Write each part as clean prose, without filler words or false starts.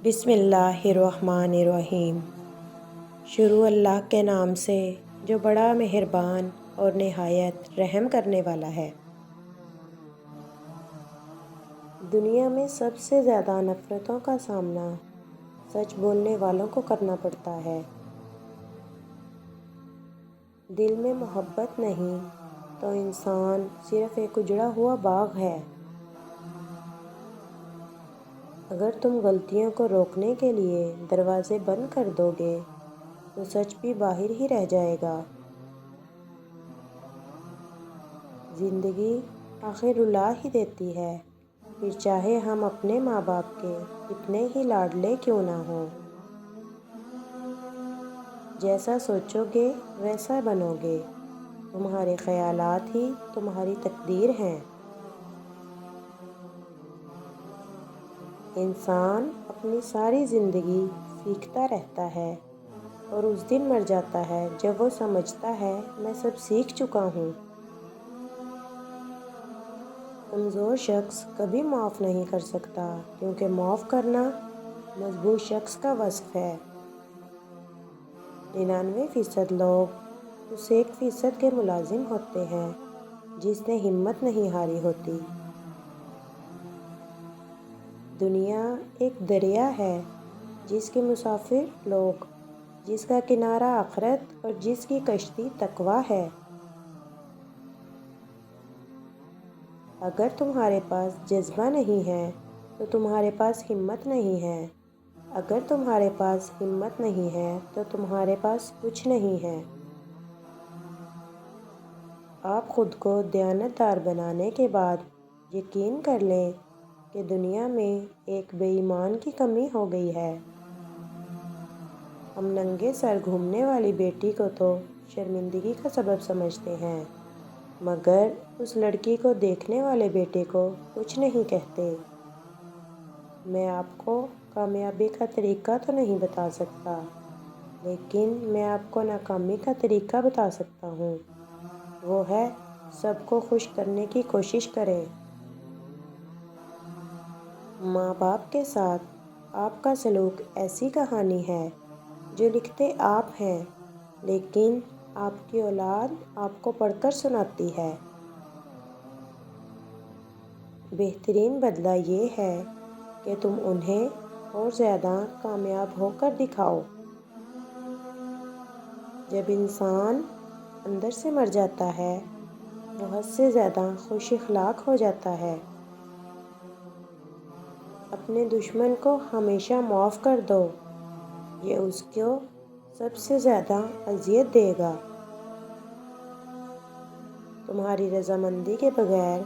بسم اللہ الرحمن الرحیم۔ شروع اللہ کے نام سے جو بڑا مہربان اور نہایت رحم کرنے والا ہے۔ دنیا میں سب سے زیادہ نفرتوں کا سامنا سچ بولنے والوں کو کرنا پڑتا ہے۔ دل میں محبت نہیں تو انسان صرف ایک اجڑا ہوا باغ ہے۔ اگر تم غلطیوں کو روکنے کے لیے دروازے بند کر دو گے تو سچ بھی باہر ہی رہ جائے گا۔ زندگی آخر رلا ہی دیتی ہے، پھر چاہے ہم اپنے ماں باپ کے کتنے ہی لاڈلے کیوں نہ ہوں۔ جیسا سوچو گے ویسا بنو گے، تمہارے خیالات ہی تمہاری تقدیر ہیں۔ انسان اپنی ساری زندگی سیکھتا رہتا ہے اور اس دن مر جاتا ہے جب وہ سمجھتا ہے میں سب سیکھ چکا ہوں۔ کمزور شخص کبھی معاف نہیں کر سکتا کیونکہ معاف کرنا مضبوط شخص کا وصف ہے۔ 99% لوگ اس 1% کے ملازم ہوتے ہیں جس نے ہمت نہیں ہاری ہوتی۔ دنیا ایک دریا ہے جس کے مسافر لوگ، جس کا کنارہ آخرت اور جس کی کشتی تقویٰ ہے۔ اگر تمہارے پاس جذبہ نہیں ہے تو تمہارے پاس ہمت نہیں ہے، اگر تمہارے پاس ہمت نہیں ہے تو تمہارے پاس کچھ نہیں ہے۔ آپ خود کو دیانتدار بنانے کے بعد یقین کر لیں کہ دنیا میں ایک بے ایمان کی کمی ہو گئی ہے۔ ہم ننگے سر گھومنے والی بیٹی کو تو شرمندگی کا سبب سمجھتے ہیں، مگر اس لڑکی کو دیکھنے والے بیٹے کو کچھ نہیں کہتے۔ میں آپ کو کامیابی کا طریقہ تو نہیں بتا سکتا، لیکن میں آپ کو ناکامی کا طریقہ بتا سکتا ہوں۔ وہ ہے سب کو خوش کرنے کی کوشش کریں۔ ماں باپ کے ساتھ آپ کا سلوک ایسی کہانی ہے جو لکھتے آپ ہیں، لیکن آپ کی اولاد آپ کو پڑھ کر سناتی ہے۔ بہترین بدلہ یہ ہے کہ تم انہیں اور زیادہ کامیاب ہو کر دکھاؤ۔ جب انسان اندر سے مر جاتا ہے وہ حد سے زیادہ خوش اخلاق ہو جاتا ہے۔ اپنے دشمن کو ہمیشہ معاف کر دو، یہ اس کو سب سے زیادہ اذیت دے گا۔ تمہاری رضامندی کے بغیر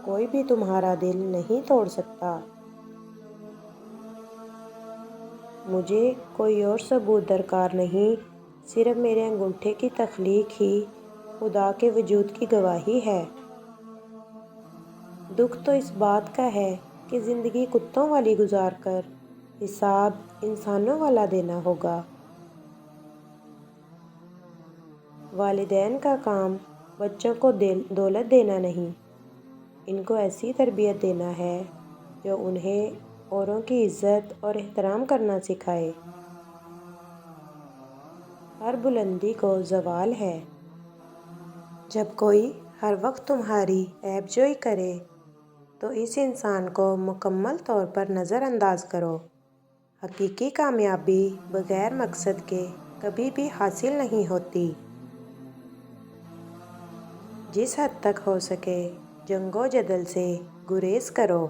کوئی بھی تمہارا دل نہیں توڑ سکتا۔ مجھے کوئی اور ثبوت درکار نہیں، صرف میرے انگوٹھے کی تخلیق ہی خدا کے وجود کی گواہی ہے۔ دکھ تو اس بات کا ہے کہ زندگی کتوں والی گزار کر حساب انسانوں والا دینا ہوگا۔ والدین کا کام بچوں کو دولت دینا نہیں، ان کو ایسی تربیت دینا ہے جو انہیں اوروں کی عزت اور احترام کرنا سکھائے۔ ہر بلندی کو زوال ہے۔ جب کوئی ہر وقت تمہاری عیب جوئی کرے تو اس انسان کو مکمل طور پر نظر انداز کرو۔ حقیقی کامیابی بغیر مقصد کے کبھی بھی حاصل نہیں ہوتی۔ جس حد تک ہو سکے جنگ و جدل سے گریز کرو۔